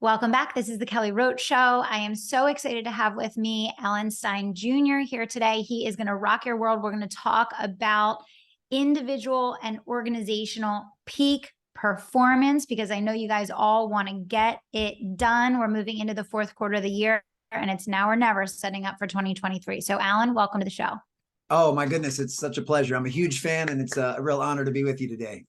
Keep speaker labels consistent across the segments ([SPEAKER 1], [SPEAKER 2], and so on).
[SPEAKER 1] Welcome back. This is the Kelly Roach Show. I am so excited to have with me Stein Jr. here today. He is going to rock your world. We're going to talk about individual and organizational peak performance because I know you guys all want to get it done. We're moving into the fourth quarter of the year and it's now or never, setting up for 2023. So Alan, welcome to the show.
[SPEAKER 2] Oh my goodness. It's such a pleasure. I'm a huge fan and it's a real honor to be with you today.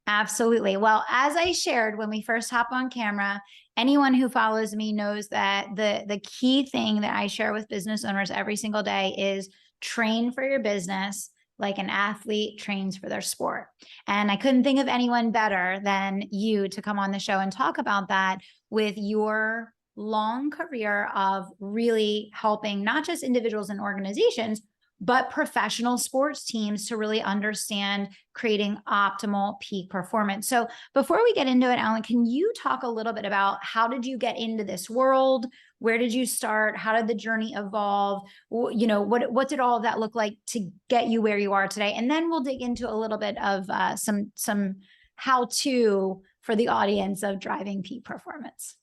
[SPEAKER 1] Absolutely. Well, as I shared when we first hop on camera, anyone who follows me knows that the key thing that I share with business owners every single day is train for your business like an athlete trains for their sport. And I couldn't think of anyone better than you to come on the show and talk about that with your long career of really helping not just individuals and organizations, but professional sports teams to really understand creating optimal peak performance. So before we get into it, Alan, can you talk a little bit about how did you get into this world? Where did you start? How did the journey evolve? You know, what did all of that look like to get you where you are today? And then we'll dig into a little bit of some how-to for the audience of driving peak performance.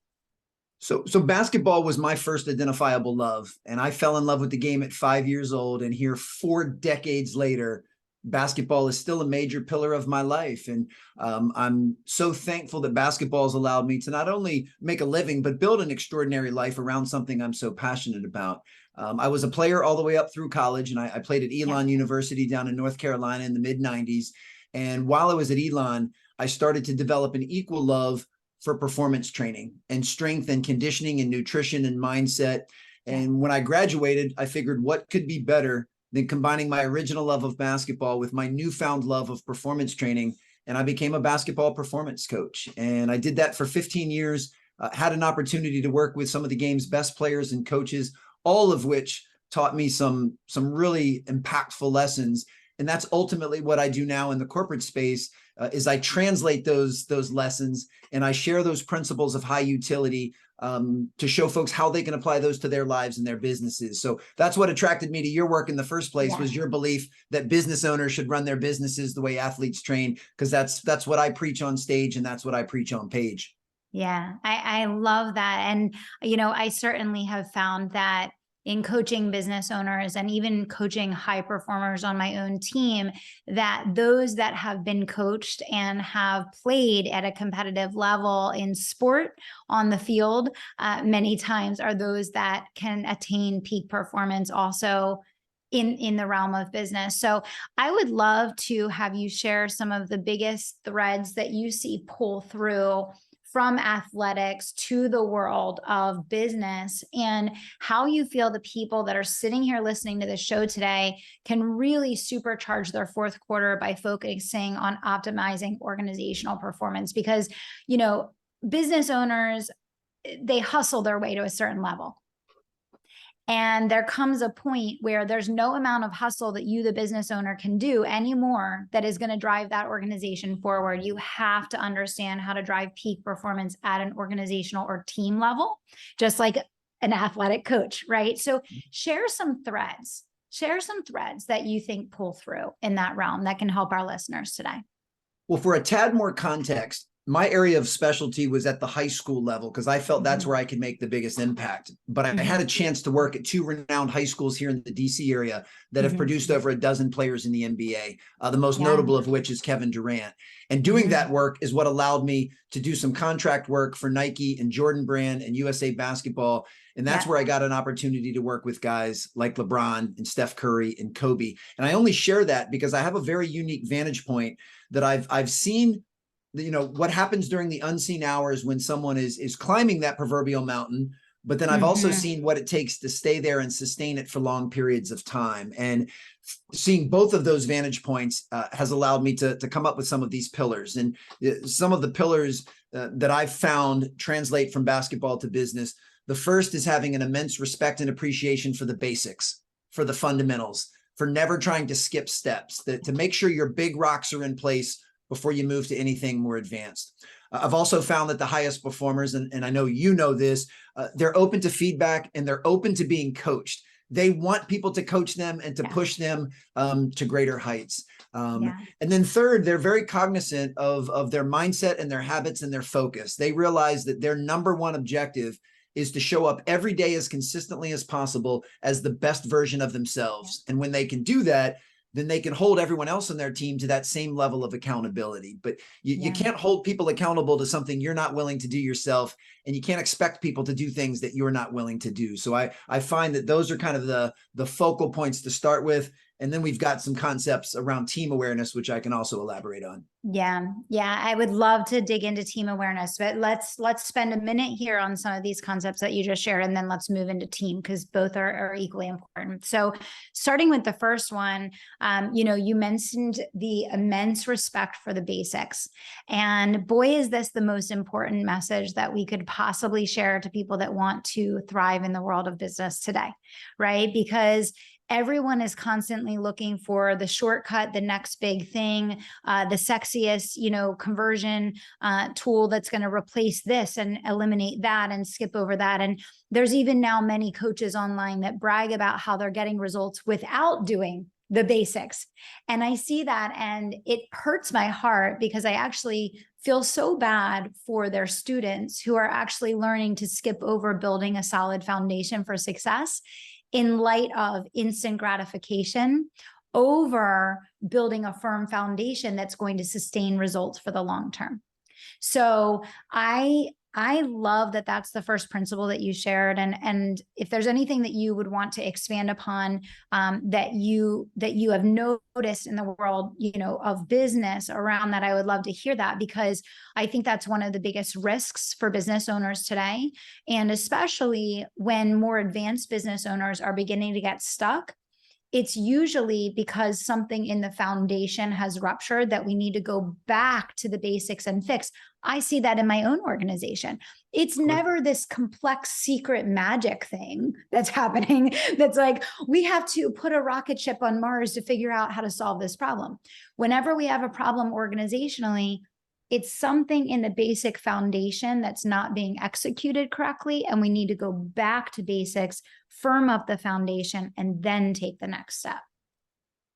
[SPEAKER 2] So basketball was my first identifiable love, and I fell in love with the game at 5 years old. And here, 4 decades later, basketball is still a major pillar of my life. And I'm so thankful that basketball has allowed me to not only make a living, but build an extraordinary life around something I'm so passionate about. I was a player all the way up through college, and I played at Elon University down in North Carolina in the mid-90s. And while I was at Elon, I started to develop an equal love for performance training and strength and conditioning and nutrition and mindset. And when I graduated, I figured what could be better than combining my original love of basketball with my newfound love of performance training. And I became a basketball performance coach. And I did that for 15 years, had an opportunity to work with some of the game's best players and coaches, all of which taught me some really impactful lessons. And that's ultimately what I do now in the corporate space, is I translate those lessons and I share those principles of high utility to show folks how they can apply those to their lives and their businesses. So that's what attracted me to your work in the first place, was your belief that business owners should run their businesses the way athletes train, because that's what I preach on stage and that's what I preach on page.
[SPEAKER 1] Yeah, I love that. And, you know, I certainly have found that in coaching business owners and even coaching high performers on my own team, that those that have been coached and have played at a competitive level in sport on the field, many times are those that can attain peak performance also in the realm of business. So I would love to have you share some of the biggest threads that you see pull through from athletics to the world of business, and how you feel the people that are sitting here listening to the show today can really supercharge their fourth quarter by focusing on optimizing organizational performance. Because, you know, business owners, they hustle their way to a certain level. And there comes a point where there's no amount of hustle that you, the business owner, can do anymore that is going to drive that organization forward. You have to understand how to drive peak performance at an organizational or team level, just like an athletic coach, right? So share some threads that you think pull through in that realm that can help our listeners today.
[SPEAKER 2] Well, for a tad more context, my area of specialty was at the high school level because I felt that's where I could make the biggest impact. But I had a chance to work at 2 renowned high schools here in the DC area that have produced over a dozen players in the NBA, the most notable of which is Kevin Durant. And doing that work is what allowed me to do some contract work for Nike and Jordan Brand and USA Basketball. And that's where I got an opportunity to work with guys like LeBron and Steph Curry and Kobe. And I only share that because I have a very unique vantage point that I've seen, you know, what happens during the unseen hours when someone is climbing that proverbial mountain. But then I've also seen what it takes to stay there and sustain it for long periods of time. And seeing both of those vantage points has allowed me to come up with some of these pillars. And some of the pillars that I've found translate from basketball to business. The first is having an immense respect and appreciation for the basics, for the fundamentals, for never trying to skip steps, to make sure your big rocks are in place before you move to anything more advanced. I've also found that the highest performers, and I know you know this, they're open to feedback and they're open to being coached. they want people to coach them and to push them to greater heights. And then third, they're very cognizant of their mindset and their habits and their focus. They realize that their number one objective is to show up every day as consistently as possible as the best version of themselves. And when they can do that, then they can hold everyone else on their team to that same level of accountability. But you can't hold people accountable to something you're not willing to do yourself, and you can't expect people to do things that you're not willing to do. So I find that those are kind of the focal points to start with. And then we've got some concepts around team awareness, which I can also elaborate on.
[SPEAKER 1] Yeah. I would love to dig into team awareness, but let's spend a minute here on some of these concepts that you just shared, and then let's move into team, because both are equally important. So starting with the first one, you mentioned the immense respect for the basics. And boy, is this the most important message that we could possibly share to people that want to thrive in the world of business today, right? Because everyone is constantly looking for the shortcut, the next big thing, the sexiest, conversion tool that's going to replace this and eliminate that and skip over that. And there's even now many coaches online that brag about how they're getting results without doing the basics. And I see that, and it hurts my heart, because I actually feel so bad for their students who are actually learning to skip over building a solid foundation for success in light of instant gratification over building a firm foundation that's going to sustain results for the long term. So I love that that's the first principle that you shared. And if there's anything that you would want to expand upon, that you have noticed in the world, of business around that, I would love to hear that, because I think that's one of the biggest risks for business owners today. And especially when more advanced business owners are beginning to get stuck, it's usually because something in the foundation has ruptured that we need to go back to the basics and fix. I see that in my own organization. It's never this complex secret magic thing that's happening. That's like, we have to put a rocket ship on Mars to figure out how to solve this problem. Whenever we have a problem organizationally, it's something in the basic foundation that's not being executed correctly. And we need to go back to basics, firm up the foundation, and then take the next step.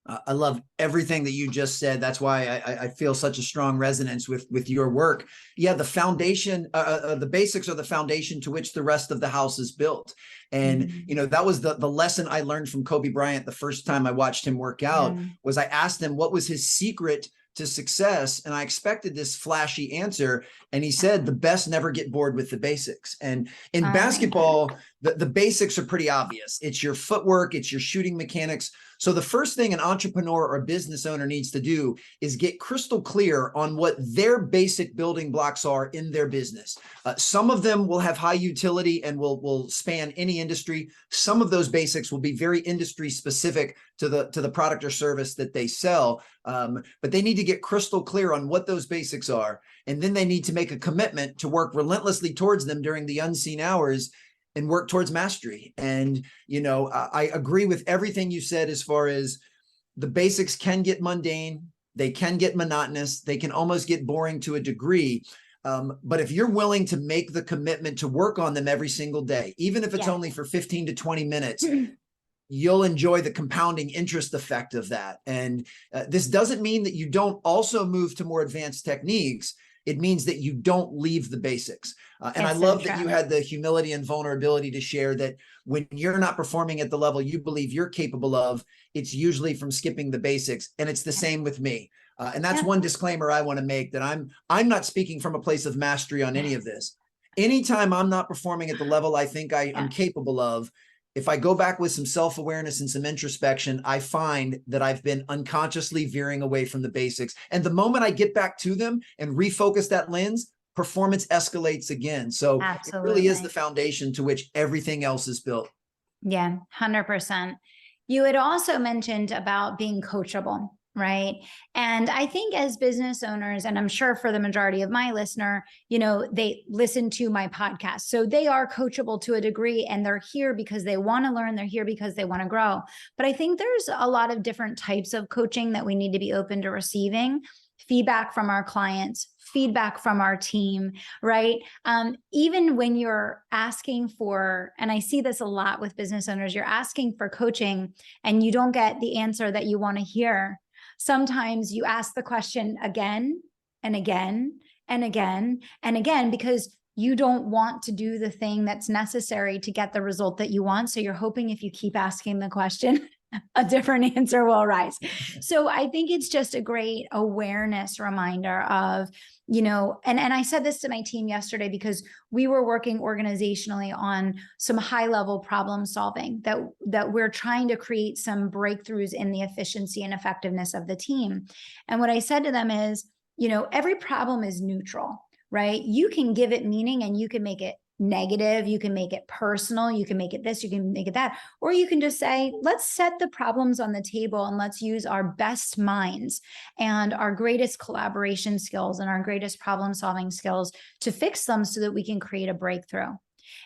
[SPEAKER 2] I love everything that you just said. That's why I feel such a strong resonance with your work. Yeah, the foundation, the basics are the foundation to which the rest of the house is built. And, that was the lesson I learned from Kobe Bryant the first time I watched him work out. Was I asked him what was his secret to success, and I expected this flashy answer, and he said the best never get bored with the basics. And in basketball, the basics are pretty obvious. It's your footwork, it's your shooting mechanics. So the first thing an entrepreneur or business owner needs to do is get crystal clear on what their basic building blocks are in their business. Some of them will have high utility and will span any industry. Some of those basics will be very industry specific to the product or service that they sell. But they need to get crystal clear on what those basics are. And then they need to make a commitment to work relentlessly towards them during the unseen hours and work towards mastery. And, I agree with everything you said as far as the basics can get mundane. They can get monotonous. They can almost get boring to a degree. But if you're willing to make the commitment to work on them every single day, even if it's only for 15 to 20 minutes, you'll enjoy the compounding interest effect of that. And this doesn't mean that you don't also move to more advanced techniques. It means that you don't leave the basics. And I love that you had the humility and vulnerability to share that when you're not performing at the level you believe you're capable of, it's usually from skipping the basics. And it's the same with me. And that's one disclaimer I want to make, that I'm not speaking from a place of mastery on any of this. Anytime I'm not performing at the level I think I'm capable of, if I go back with some self-awareness and some introspection, I find that I've been unconsciously veering away from the basics. And the moment I get back to them and refocus that lens, performance escalates again. So it really is the foundation to which everything else is built.
[SPEAKER 1] Yeah, 100%. You had also mentioned about being coachable, right? And I think as business owners, and I'm sure for the majority of my listener, they listen to my podcast. So they are coachable to a degree, and they're here because they want to learn. They're here because they want to grow. But I think there's a lot of different types of coaching that we need to be open to receiving. Feedback from our clients, feedback from our team, right? Even when you're asking for, and I see this a lot with business owners, you're asking for coaching and you don't get the answer that you want to hear. Sometimes you ask the question again and again and again and again, because you don't want to do the thing that's necessary to get the result that you want. So you're hoping if you keep asking the question, a different answer will arise. So I think it's just a great awareness reminder of, and I said this to my team yesterday because we were working organizationally on some high level problem solving that we're trying to create some breakthroughs in the efficiency and effectiveness of the team. And what I said to them is, every problem is neutral, right? You can give it meaning and you can make it negative, you can make it personal, you can make it this, you can make it that, or you can just say, let's set the problems on the table and let's use our best minds and our greatest collaboration skills and our greatest problem solving skills to fix them so that we can create a breakthrough.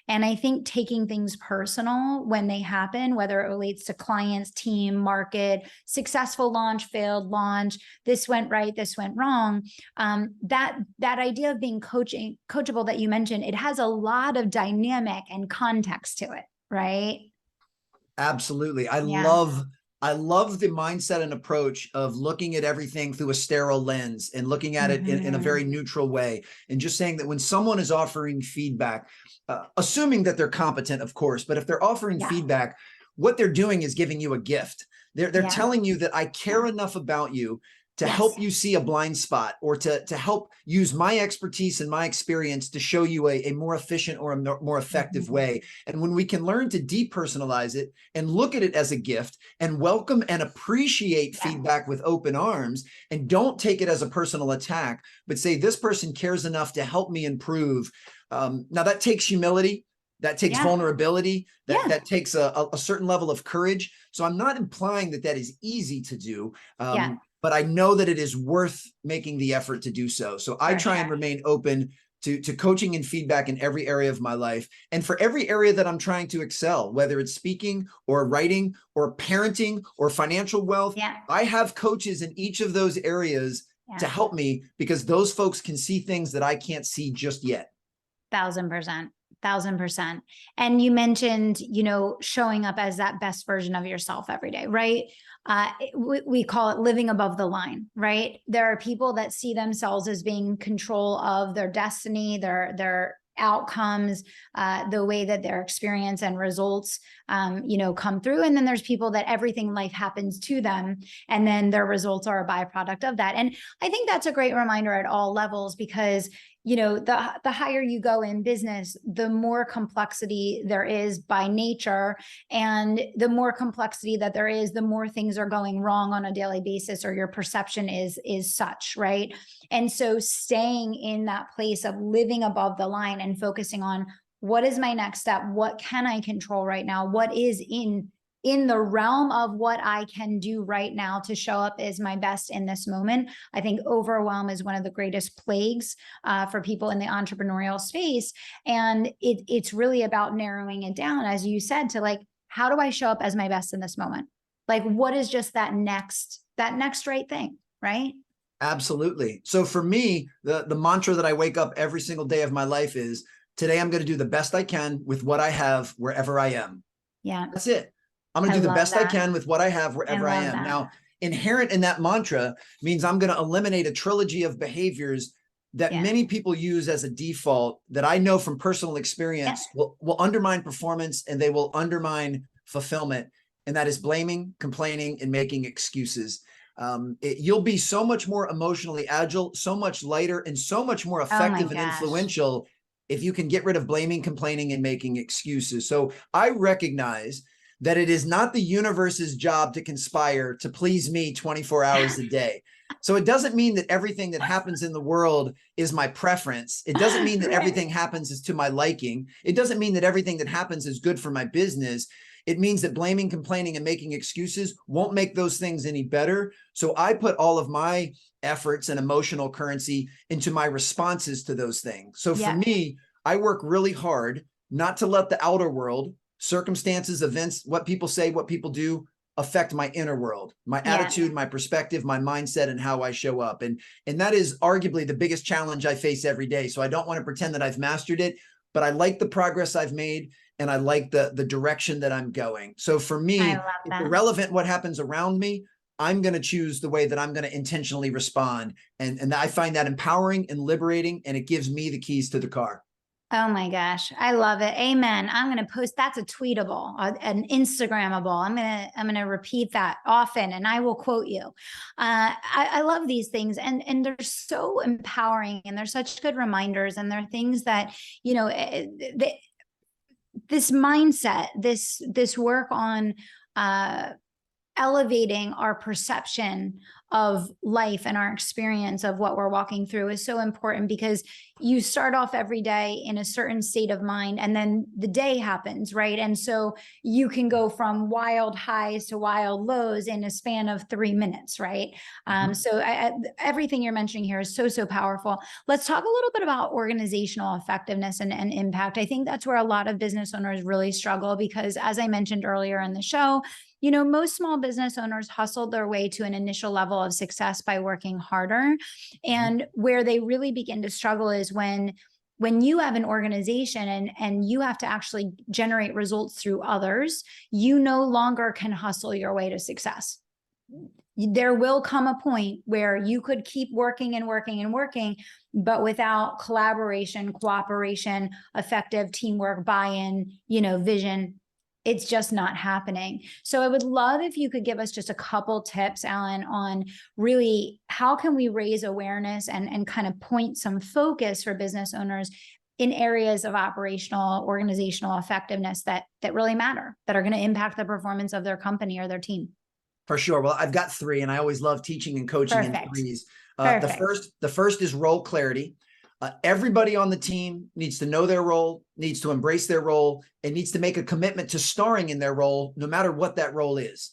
[SPEAKER 1] And I think taking things personal when they happen, whether it relates to clients, team, market, successful launch, failed launch, this went right, this went wrong. That idea of being coachable that you mentioned, it has a lot of dynamic and context to it, right?
[SPEAKER 2] Absolutely. I love the mindset and approach of looking at everything through a sterile lens and looking at it in a very neutral way. And just saying that when someone is offering feedback, assuming that they're competent, of course, but if they're offering feedback, what they're doing is giving you a gift. They're telling you that I care enough about you to help you see a blind spot, or to help use my expertise and my experience to show you a more efficient or a more effective way. And when we can learn to depersonalize it and look at it as a gift and welcome and appreciate feedback with open arms, and don't take it as a personal attack, but say, this person cares enough to help me improve. Now that takes humility. That takes vulnerability. That takes a certain level of courage. So I'm not implying that is easy to do. But I know that it is worth making the effort to do so. So I try and remain open to coaching and feedback in every area of my life. And for every area that I'm trying to excel, whether it's speaking or writing or parenting or financial wealth, I have coaches in each of those areas to help me, because those folks can see things that I can't see just yet.
[SPEAKER 1] 1,000%. 1,000%. And you mentioned, showing up as that best version of yourself every day, right? We call it living above the line, right? There are people that see themselves as being in control of their destiny, their outcomes, the way that their experience and results, come through. And then there's people that everything life happens to them, and then their results are a byproduct of that. And I think that's a great reminder at all levels, because the higher you go in business, the more complexity there is by nature. And the more complexity that there is, the more things are going wrong on a daily basis, or your perception is such, right? And so staying in that place of living above the line and focusing on, what is my next step? What can I control right now? What is in the realm of what I can do right now to show up as my best in this moment? I think overwhelm is one of the greatest plagues for people in the entrepreneurial space. And it's really about narrowing it down, as you said, to like, how do I show up as my best in this moment? Like, what is just that next right thing, right?
[SPEAKER 2] Absolutely. So for me, the mantra that I wake up every single day of my life is, today I'm going to do the best I can with what I have wherever I am.
[SPEAKER 1] Yeah.
[SPEAKER 2] That's it. I'm going to do the best I can with what I have wherever I am. Now, inherent in that mantra means I'm going to eliminate a trilogy of behaviors that many people use as a default, that I know from personal experience will undermine performance, and they will undermine fulfillment. And that is blaming, complaining, and making excuses. You'll be so much more emotionally agile, so much lighter, and so much more effective and influential if you can get rid of blaming, complaining, and making excuses. So I recognize that it is not the universe's job to conspire to please me 24 hours a day. So it doesn't mean that everything that happens in the world is my preference. It doesn't mean that everything happens is to my liking. It doesn't mean that everything that happens is good for my business. It means that blaming, complaining, and making excuses won't make those things any better. So I put all of my efforts and emotional currency into my responses to those things. So for me, I work really hard not to let the outer world, circumstances, events, what people say, what people do, affect my inner world, my
[SPEAKER 1] Yeah.
[SPEAKER 2] attitude, my perspective, my mindset, and how I show up. And that is arguably the biggest challenge I face every day. So I don't want to pretend that I've mastered it, but I like the progress I've made, and I like the direction that I'm going. So for
[SPEAKER 1] I
[SPEAKER 2] me,
[SPEAKER 1] love
[SPEAKER 2] it's
[SPEAKER 1] that.
[SPEAKER 2] irrelevant what happens around me. I'm going to choose the way that I'm going to intentionally respond. And I find that empowering and liberating, and it gives me the keys to the car.
[SPEAKER 1] Oh my gosh, I love it. Amen. I'm going to post, that's a tweetable, an Instagrammable. I'm going to repeat that often, and I will quote you. I love these things, and they're so empowering, and they're such good reminders, and they're things that, you know, this mindset, this work on elevating our perception of life and our experience of what we're walking through is so important, because you start off every day in a certain state of mind, and then the day happens, right? And so you can go from wild highs to wild lows in a span of 3 minutes, right? So everything you're mentioning here is so powerful. Let's talk a little bit about organizational effectiveness and impact. I think that's where a lot of business owners really struggle, because as I mentioned earlier in the show, you know, most small business owners hustled their way to an initial level of success by working harder. And where they really begin to struggle is when you have an organization and you have to actually generate results through others, you no longer can hustle your way to success. There will come a point where you could keep working and working and working, but without collaboration, cooperation, effective teamwork, buy-in, you know, vision, it's just not happening. So I would love if you could give us just a couple tips, Alan, on really how can we raise awareness and kind of point some focus for business owners in areas of operational, organizational effectiveness that really matter, that are going to impact the performance of their company or their team.
[SPEAKER 2] For sure. Well, I've got three, and I always love teaching and coaching in threes. The first is role clarity. Everybody on the team needs to know their role, needs to embrace their role, and needs to make a commitment to starring in their role, no matter what that role is.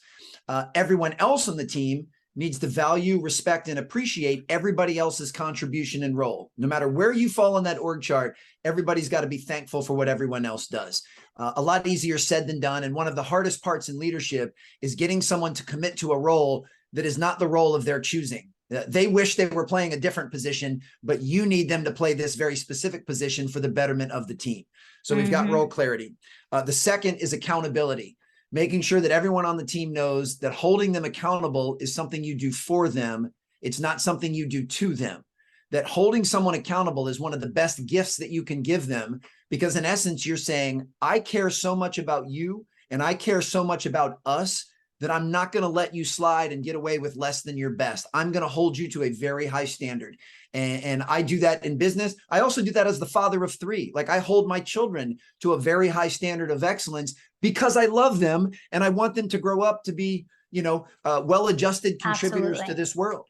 [SPEAKER 2] Everyone else on the team needs to value, respect, and appreciate everybody else's contribution and role. No matter where you fall on that org chart, everybody's got to be thankful for what everyone else does. A lot easier said than done. And one of the hardest parts in leadership is getting someone to commit to a role that is not the role of their choosing. They wish they were playing a different position, but you need them to play this very specific position for the betterment of the team. So we've got role clarity. The second is accountability, making sure that everyone on the team knows that holding them accountable is something you do for them. It's not something you do to them. That holding someone accountable is one of the best gifts that you can give them, because in essence, you're saying, I care so much about you and I care so much about us that I'm not going to let you slide and get away with less than your best. I'm going to hold you to a very high standard. And I do that in business. I also do that as the father of three. Like, I hold my children to a very high standard of excellence because I love them and I want them to grow up to be, well-adjusted contributors to this world.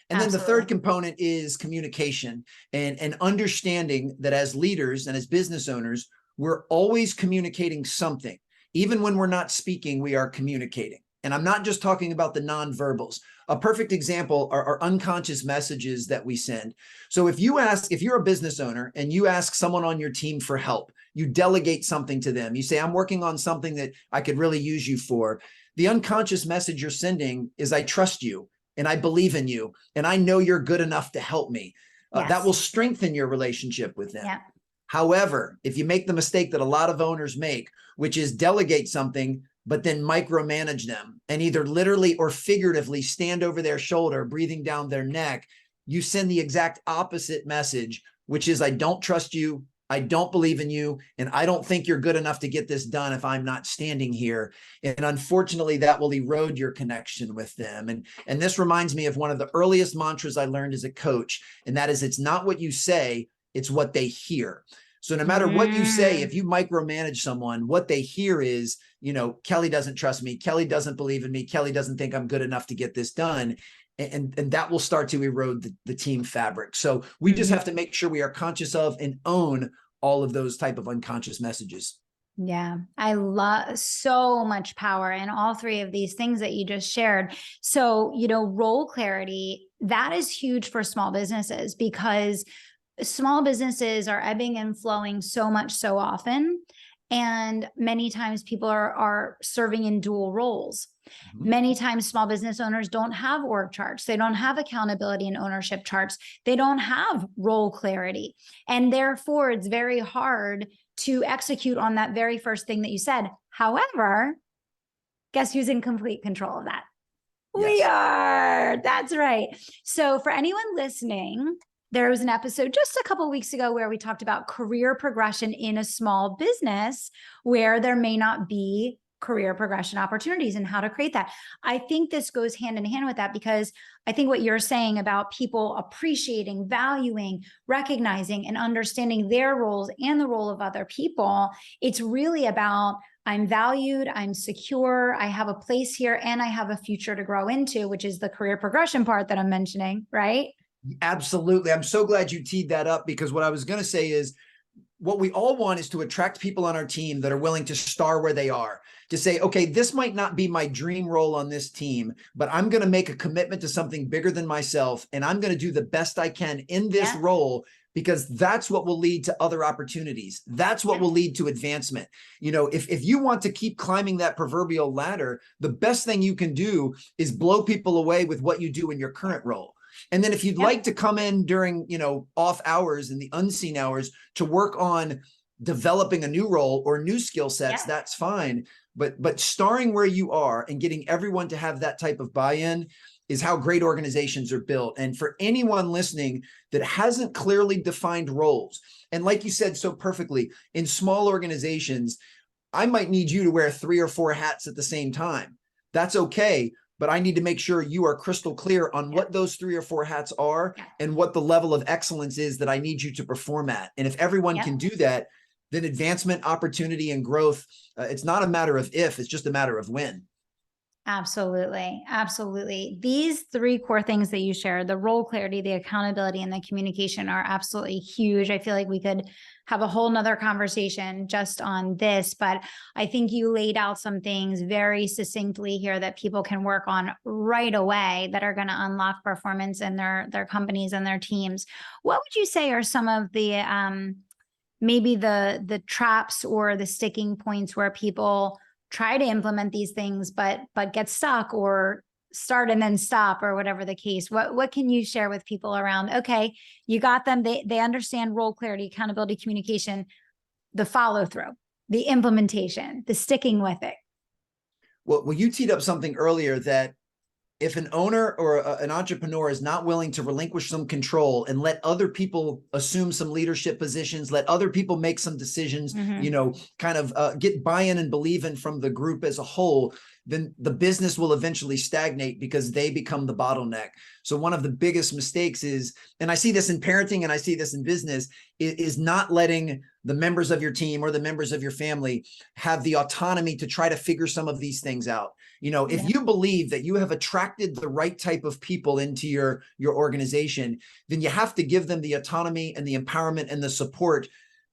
[SPEAKER 2] And then the third component is communication and understanding that as leaders and as business owners, we're always communicating something. Even when we're not speaking, we are communicating. And I'm not just talking about the nonverbals. A perfect example are unconscious messages that we send. So if you're a business owner and you ask someone on your team for help, you delegate something to them. You say, I'm working on something that I could really use you for. The unconscious message you're sending is, I trust you and I believe in you and I know you're good enough to help me. That will strengthen your relationship with them. Yeah. However, if you make the mistake that a lot of owners make, which is delegate something, but then micromanage them and either literally or figuratively stand over their shoulder, breathing down their neck, you send the exact opposite message, which is, I don't trust you, I don't believe in you, and I don't think you're good enough to get this done if I'm not standing here. And unfortunately, that will erode your connection with them. And this reminds me of one of the earliest mantras I learned as a coach, and that is, it's not what you say, it's what they hear. So no matter what you say, if you micromanage someone, what they hear is, Kelly doesn't trust me. Kelly doesn't believe in me. Kelly doesn't think I'm good enough to get this done. And that will start to erode the team fabric. So we just have to make sure we are conscious of and own all of those type of unconscious messages.
[SPEAKER 1] Yeah, I love so much power in all three of these things that you just shared. So, role clarity, that is huge for small businesses, because small businesses are ebbing and flowing so much so often. And many times people are serving in dual roles.
[SPEAKER 2] Mhm.
[SPEAKER 1] Many times small business owners don't have org charts. They don't have accountability and ownership charts. They don't have role clarity. And therefore, it's very hard to execute on that very first thing that you said. However, guess who's in complete control of that? We
[SPEAKER 2] Yes.
[SPEAKER 1] are. That's right. So for anyone listening, there was an episode just a couple of weeks ago where we talked about career progression in a small business where there may not be career progression opportunities and how to create that. I think this goes hand in hand with that, because I think what you're saying about people appreciating, valuing, recognizing, and understanding their roles and the role of other people, it's really about, I'm valued, I'm secure, I have a place here, and I have a future to grow into, which is the career progression part that I'm mentioning, right?
[SPEAKER 2] Absolutely. I'm so glad you teed that up, because what I was going to say is, what we all want is to attract people on our team that are willing to star where they are, to say, okay, this might not be my dream role on this team, but I'm going to make a commitment to something bigger than myself. And I'm going to do the best I can in this role, because that's what will lead to other opportunities. That's what will lead to advancement. You know, if you want to keep climbing that proverbial ladder, the best thing you can do is blow people away with what you do in your current role. And then if you'd like to come in during, you know, off hours and the unseen hours to work on developing a new role or new skill sets, that's fine. But starring where you are and getting everyone to have that type of buy-in is how great organizations are built. And for anyone listening that hasn't clearly defined roles, and like you said so perfectly, in small organizations, I might need you to wear 3 or 4 hats at the same time. That's okay. But I need to make sure you are crystal clear on what those 3 or 4 hats are and what the level of excellence is that I need you to perform at. And if everyone can do that, then advancement, opportunity, and growth, it's not a matter of if, it's just a matter of when.
[SPEAKER 1] Absolutely. Absolutely. These 3 core things that you shared, the role clarity, the accountability, and the communication, are absolutely huge. I feel like we could have a whole nother conversation just on this, but I think you laid out some things very succinctly here that people can work on right away that are going to unlock performance in their companies and their teams. What would you say are some of the maybe the traps or the sticking points where people try to implement these things, but get stuck, or start and then stop, or whatever the case? What can you share with people around, okay, you got them, they understand role clarity, accountability, communication, the follow through, the implementation, the sticking with it?
[SPEAKER 2] Well, you teed up something earlier that if an owner or an entrepreneur is not willing to relinquish some control and let other people assume some leadership positions, let other people make some decisions, you know, kind of get buy-in and believe in from the group as a whole, then the business will eventually stagnate because they become the bottleneck. So one of the biggest mistakes is, and I see this in parenting and I see this in business, is not letting the members of your team or the members of your family have the autonomy to try to figure some of these things out. You know, if you believe that you have attracted the right type of people into your organization, then you have to give them the autonomy and the empowerment and the support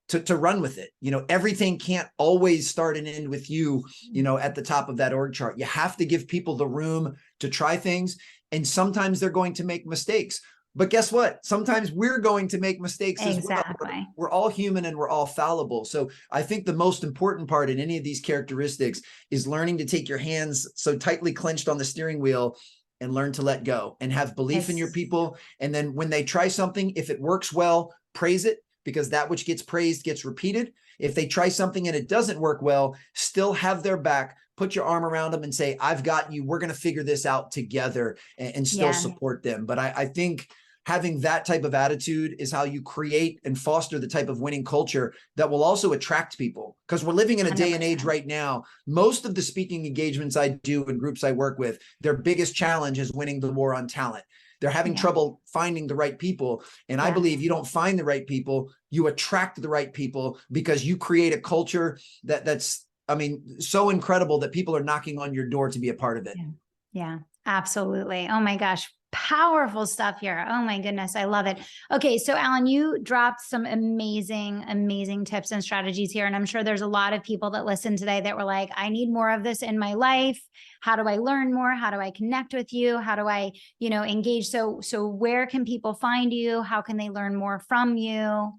[SPEAKER 2] to run with it. You know, everything can't always start and end with you, you know, at the top of that org chart. You have to give people the room to try things. And sometimes they're going to make mistakes. But guess what? Sometimes we're going to make mistakes as well. We're all human and we're all fallible. So I think the most important part in any of these characteristics is learning to take your hands so tightly clenched on the steering wheel and learn to let go and have belief in your people. And then when they try something, if it works well, praise it, because that which gets praised gets repeated. If they try something and it doesn't work well, still have their back, put your arm around them and say, I've got you. We're going to figure this out together, and still support them. But I think having that type of attitude is how you create and foster the type of winning culture that will also attract people. Because we're living in a day and age right now, most of the speaking engagements I do and groups I work with, their biggest challenge is winning the war on talent. They're having trouble finding the right people. And I believe you don't find the right people, you attract the right people, because you create a culture that's, I mean, so incredible that people are knocking on your door to be a part of it.
[SPEAKER 1] Yeah, absolutely. Oh my gosh. Powerful stuff here. Oh my goodness. I love it. Okay. So Alan, you dropped some amazing, amazing tips and strategies here. And I'm sure there's a lot of people that listen today that were like, I need more of this in my life. How do I learn more? How do I connect with you? How do I, you know, engage? So where can people find you? How can they learn more from you?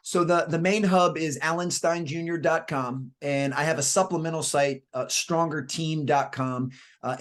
[SPEAKER 2] So the main hub is alansteinjr.com, and I have a supplemental site, strongerteam.com.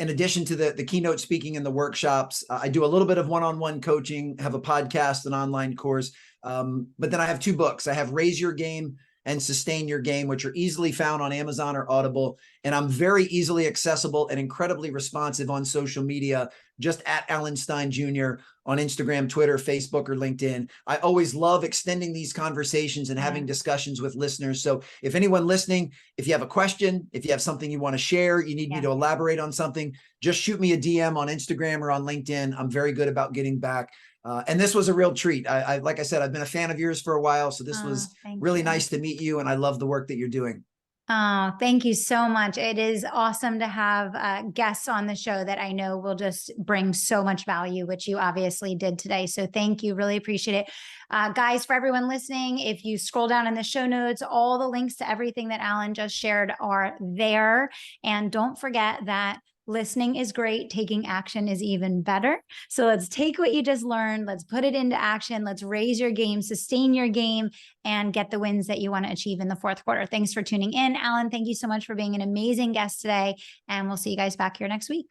[SPEAKER 2] In addition to the keynote speaking and the workshops, I do a little bit of one-on-one coaching, have a podcast, an online course. But then I have 2 books. I have Raise Your Game and Sustain Your Game, which are easily found on Amazon or Audible. And I'm very easily accessible and incredibly responsive on social media, just at Alan Stein Jr. on Instagram, Twitter, Facebook, or LinkedIn. I always love extending these conversations and having discussions with listeners. So if anyone listening, if you have a question, if you have something you want to share, you need me to elaborate on something, just shoot me a DM on Instagram or on LinkedIn. I'm very good about getting back. And this was a real treat. I like I said, I've been a fan of yours for a while, so this was really nice to meet you, and I love the work that you're doing.
[SPEAKER 1] Oh, thank you so much. It is awesome to have guests on the show that I know will just bring so much value, which you obviously did today. So thank you. Really appreciate it. Guys, for everyone listening, if you scroll down in the show notes, all the links to everything that Alan just shared are there. And don't forget that listening is great. Taking action is even better. So let's take what you just learned. Let's put it into action. Let's raise your game, sustain your game, and get the wins that you want to achieve in the fourth quarter. Thanks for tuning in. Alan, thank you so much for being an amazing guest today. And we'll see you guys back here next week.